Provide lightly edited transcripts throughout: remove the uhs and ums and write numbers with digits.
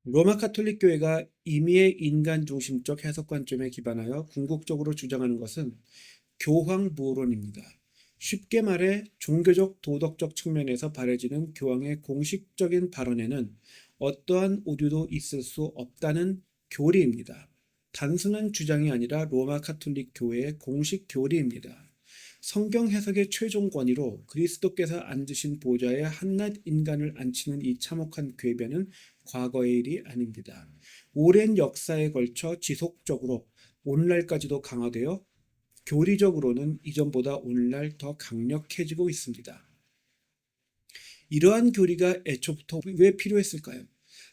로마 가톨릭 교회가 임의의 인간 중심적 해석 관점에 기반하여 궁극적으로 주장하는 것은 교황무론입니다. 쉽게 말해 종교적 도덕적 측면에서 바라지는 교황의 공식적인 발언에는 어떠한 오류도 있을 수 없다는 교리입니다. 단순한 주장이 아니라 로마 가톨릭 교회의 공식 교리입니다. 성경 해석의 최종 권위로 그리스도께서 앉으신 보좌에 한낱 인간을 앉히는 이 참혹한 궤변은 과거의 일이 아닙니다. 오랜 역사에 걸쳐 지속적으로 오늘날까지도 강화되어 교리적으로는 이전보다 오늘날 더 강력해지고 있습니다. 이러한 교리가 애초부터 왜 필요했을까요?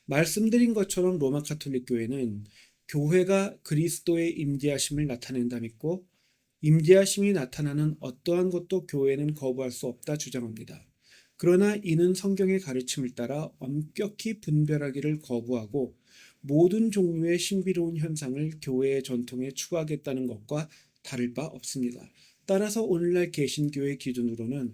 말씀드린 것처럼 로마 가톨릭 교회는 교회가 그리스도의 임재하심을 나타낸다 믿고 임재하심이 나타나는 어떠한 것도 교회는 거부할 수 없다 주장합니다. 그러나 이는 성경의 가르침을 따라 엄격히 분별하기를 거부하고 모든 종류의 신비로운 현상을 교회의 전통에 추가하겠다는 것과 다를 바 없습니다. 따라서 오늘날 개신교의 기준으로는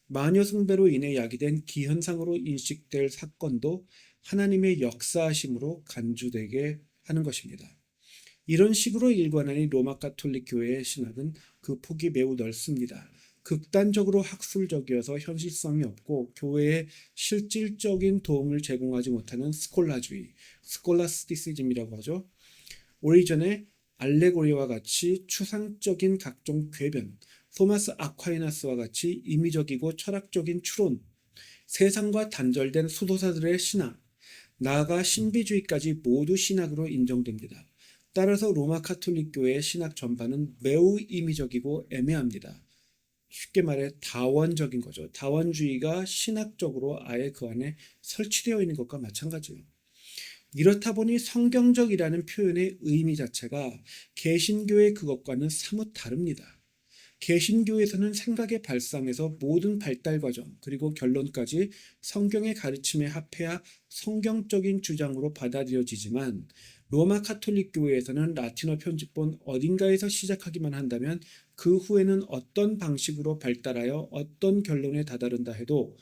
마녀 숭배로 인해 야기된 기현상으로 인식될 사건도 하나님의 역사하심으로 간주되게 하는 것입니다. 이런 식으로 일관하니 로마 가톨릭 교회의 신학은 그 폭이 매우 넓습니다. 극단적으로 학술적이어서 현실성이 없고 교회에 실질적인 도움을 제공하지 못하는 스콜라주의, 스콜라스티시즘이라고 하죠. 오리전의 알레고리와 같이 추상적인 각종 궤변, 토마스 아퀴나스와 같이 임의적이고 철학적인 추론, 세상과 단절된 수도사들의 신학, 나아가 신비주의까지 모두 신학으로 인정됩니다. 따라서 로마 가톨릭 교회의 신학 전반은 매우 임의적이고 애매합니다. 쉽게 말해 다원적인 거죠. 다원주의가 신학적으로 아예 그 안에 설치되어 있는 것과 마찬가지예요. 이렇다 보니 성경적이라는 표현의 의미 자체가 개신교의 그것과는 사뭇 다릅니다. 개신교에서는 생각의 발상에서 모든 발달 과정 그리고 결론까지 성경의 가르침에 합해야 성경적인 주장으로 받아들여지지만 로마 가톨릭 교회에서는 라틴어 편집본 어딘가에서 시작하기만 한다면 그 후에는 어떤 방식으로 발달하여 어떤 결론에 다다른다 해도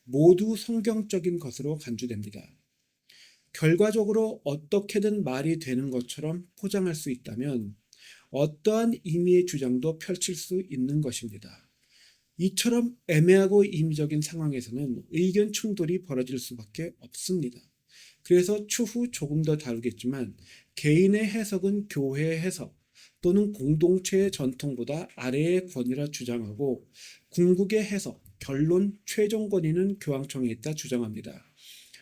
모두 성경적인 것으로 간주됩니다. 결과적으로 어떻게든 말이 되는 것처럼 포장할 수 있다면 어떠한 임의의 주장도 펼칠 수 있는 것입니다. 이처럼 애매하고 임의적인 상황에서는 의견 충돌이 벌어질 수밖에 없습니다. 그래서 추후 조금 더 다루겠지만 개인의 해석은 교회의 해석 또는 공동체의 전통보다 아래의 권위라 주장하고 궁극의 해석, 결론, 최종 권위는 교황청에 있다 주장합니다.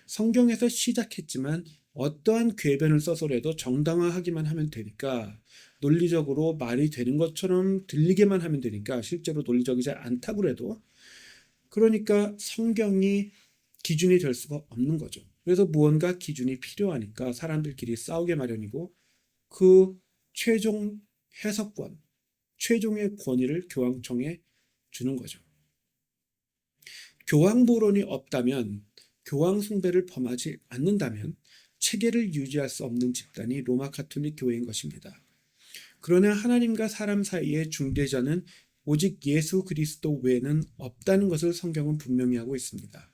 성경에서 시작했지만 어떠한 궤변을 써서라도 정당화하기만 하면 되니까 논리적으로 말이 되는 것처럼 들리게만 하면 되니까 실제로 논리적이지 않다고 해도 그러니까 성경이 기준이 될 수가 없는 거죠. 그래서 무언가 기준이 필요하니까 사람들끼리 싸우게 마련이고 그 최종 해석권, 최종의 권위를 교황청에 주는 거죠. 교황보론이 없다면 교황 숭배를 범하지 않는다면 체계를 유지할 수 없는 집단이 로마 가톨릭 교회인 것입니다. 그러나 하나님과 사람 사이의 중재자는 오직 예수 그리스도 외에는 없다는 것을 성경은 분명히 하고 있습니다.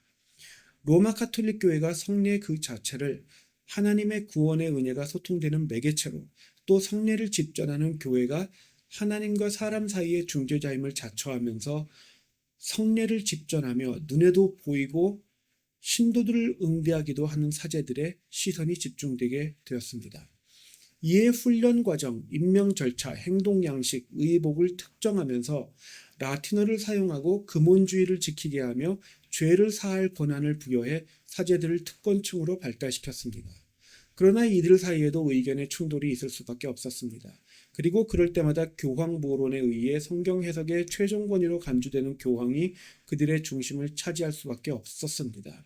로마 가톨릭 교회가 성례 그 자체를 하나님의 구원의 은혜가 소통되는 매개체로 또 성례를 집전하는 교회가 하나님과 사람 사이의 중재자임을 자처하면서 성례를 집전하며 눈에도 보이고 신도들을 응대하기도 하는 사제들의 시선이 집중되게 되었습니다. 이에 훈련 과정, 임명 절차, 행동 양식, 의복을 특정하면서 라틴어를 사용하고 금원주의를 지키게 하며 죄를 사할 권한을 부여해 사제들을 특권층으로 발달시켰습니다. 그러나 이들 사이에도 의견의 충돌이 있을 수밖에 없었습니다. 그리고 그럴 때마다 교황모론에 의해 성경 해석의 최종 권위로 간주되는 교황이 그들의 중심을 차지할 수밖에 없었습니다.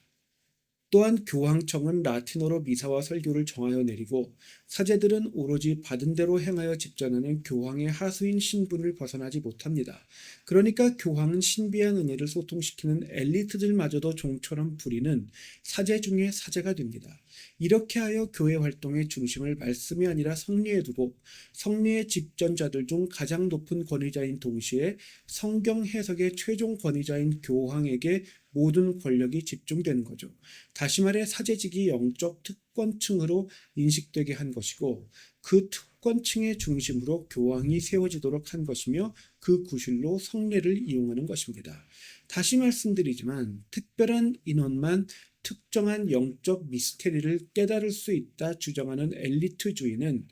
또한 교황청은 라틴어로 미사와 설교를 정하여 내리고 사제들은 오로지 받은 대로 행하여 집전하는 교황의 하수인 신분을 벗어나지 못합니다. 그러니까 교황은 신비한 은혜를 소통시키는 엘리트들마저도 종처럼 부리는 사제 중에 사제가 됩니다. 이렇게 하여 교회 활동의 중심을 말씀이 아니라 성례에 두고 성례의 집전자들 중 가장 높은 권위자인 동시에 성경 해석의 최종 권위자인 교황에게 모든 권력이 집중되는 거죠. 다시 말해 사제직이 영적 특권층으로 인식되게 한 것이고 그 특권층의 중심으로 교황이 세워지도록 한 것이며 그 구실로 성례를 이용하는 것입니다. 다시 말씀드리지만 특별한 인원만 특정한 영적 미스테리를 깨달을 수 있다 주장하는 엘리트주의는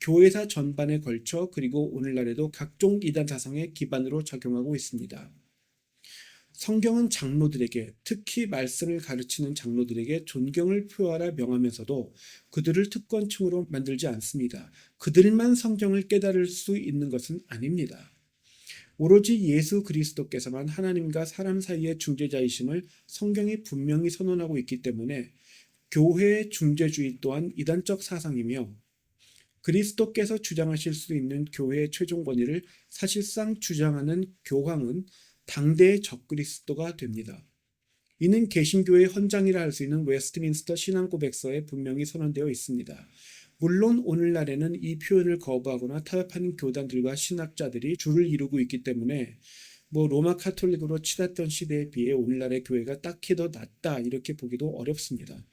교회사 전반에 걸쳐 그리고 오늘날에도 각종 이단 사상의 기반으로 작용하고 있습니다. 성경은 장로들에게, 특히 말씀을 가르치는 장로들에게 존경을 표하라 명하면서도 그들을 특권층으로 만들지 않습니다. 그들만 성경을 깨달을 수 있는 것은 아닙니다. 오로지 예수 그리스도께서만 하나님과 사람 사이의 중재자이심을 성경이 분명히 선언하고 있기 때문에 교회의 중재주의 또한 이단적 사상이며 그리스도께서 주장하실 수 있는 교회의 최종 권위를 사실상 주장하는 교황은 당대의 적그리스도가 됩니다. 이는 개신교의 헌장이라 할 수 있는 웨스트민스터 신앙고백서에 분명히 선언되어 있습니다. 물론 오늘날에는 이 표현을 거부하거나 타협하는 교단들과 신학자들이 줄을 이루고 있기 때문에 로마 카톨릭으로 치닫던 시대에 비해 오늘날의 교회가 딱히 더 낫다 이렇게 보기도 어렵습니다.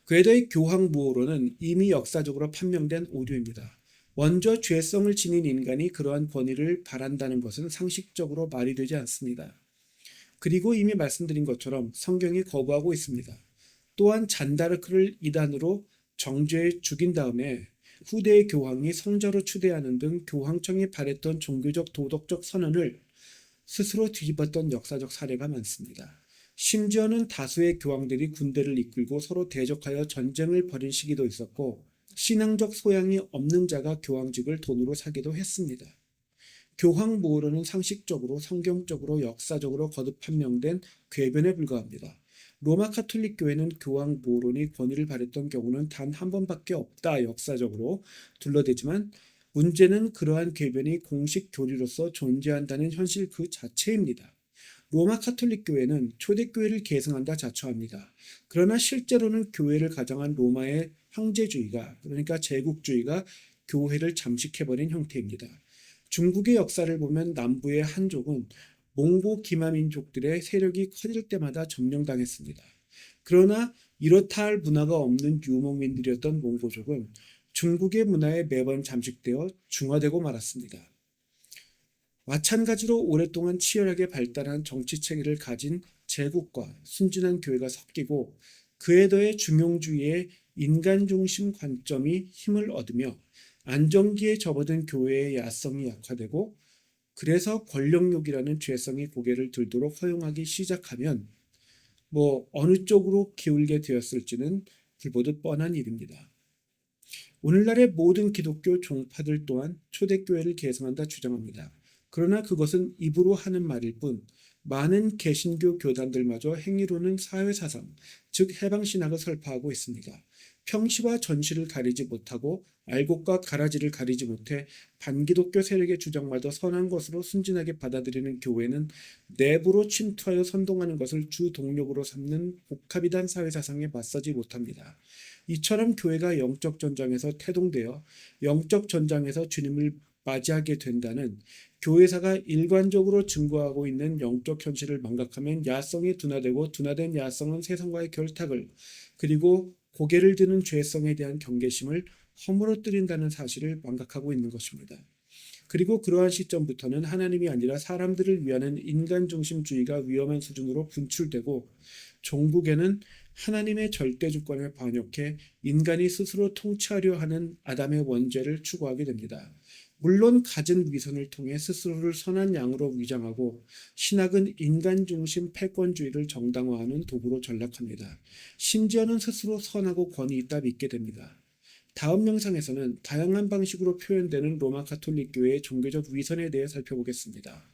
그에 교황무호론은 이미 역사적으로 판명된 오류입니다. 먼저 죄성을 지닌 인간이 그러한 권위를 바란다는 것은 상식적으로 말이 되지 않습니다. 그리고 이미 말씀드린 것처럼 성경이 거부하고 있습니다. 또한 잔다르크를 이단으로 정죄해 죽인 다음에 후대의 교황이 성자로 추대하는 등 교황청이 바랬던 종교적 도덕적 선언을 스스로 뒤집었던 역사적 사례가 많습니다. 심지어는 다수의 교황들이 군대를 이끌고 서로 대적하여 전쟁을 벌인 시기도 있었고 신앙적 소양이 없는 자가 교황직을 돈으로 사기도 했습니다. 교황무호론은 상식적으로 성경적으로 역사적으로 거듭 판명된 궤변에 불과합니다. 로마 카톨릭 교회는 교황무호론이 권위를 발휘했던 경우는 단 한 번밖에 없다 역사적으로 둘러대지만 문제는 그러한 궤변이 공식 교리로서 존재한다는 현실 그 자체입니다. 로마 카톨릭 교회는 초대교회를 계승한다 자처합니다. 그러나 실제로는 교회를 가장한 로마의 황제주의가 그러니까 제국주의가 교회를 잠식해버린 형태입니다. 중국의 역사를 보면 남부의 한족은 몽고 기마민족들의 세력이 커질 때마다 점령당했습니다. 그러나 이렇다 할 문화가 없는 유목민들이었던 몽고족은 중국의 문화에 매번 잠식되어 중화되고 말았습니다. 마찬가지로 오랫동안 치열하게 발달한 정치체계를 가진 제국과 순진한 교회가 섞이고 그에 더해 중용주의의 인간중심 관점이 힘을 얻으며 안정기에 접어든 교회의 야성이 약화되고 그래서 권력욕이라는 죄성이 고개를 들도록 허용하기 시작하면 어느 쪽으로 기울게 되었을지는 불보듯 뻔한 일입니다. 오늘날의 모든 기독교 종파들 또한 초대교회를 계승한다 주장합니다. 그러나 그것은 입으로 하는 말일 뿐 많은 개신교 교단들마저 행위로는 사회사상, 즉 해방신학을 설파하고 있습니다. 평시와 전시를 가리지 못하고 알곡과 가라지를 가리지 못해 반기독교 세력의 주장마저 선한 것으로 순진하게 받아들이는 교회는 내부로 침투하여 선동하는 것을 주 동력으로 삼는 복합이단 사회사상에 맞서지 못합니다. 이처럼 교회가 영적 전장에서 태동되어 영적 전장에서 주님을 맞이하게 된다는 교회사가 일관적으로 증거하고 있는 영적 현실을 망각하면 야성이 둔화되고 둔화된 야성은 세상과의 결탁을 그리고 고개를 드는 죄성에 대한 경계심을 허물어뜨린다는 사실을 망각하고 있는 것입니다. 그리고 그러한 시점부터는 하나님이 아니라 사람들을 위하는 인간중심주의가 위험한 수준으로 분출되고 종국에는 하나님의 절대주권을 반역해 인간이 스스로 통치하려 하는 아담의 원죄를 추구하게 됩니다. 물론 갖은 위선을 통해 스스로를 선한 양으로 위장하고 신학은 인간중심 패권주의를 정당화하는 도구로 전락합니다. 심지어는 스스로 선하고 권위 있다 믿게 됩니다. 다음 영상에서는 다양한 방식으로 표현되는 로마 가톨릭 교회의 종교적 위선에 대해 살펴보겠습니다.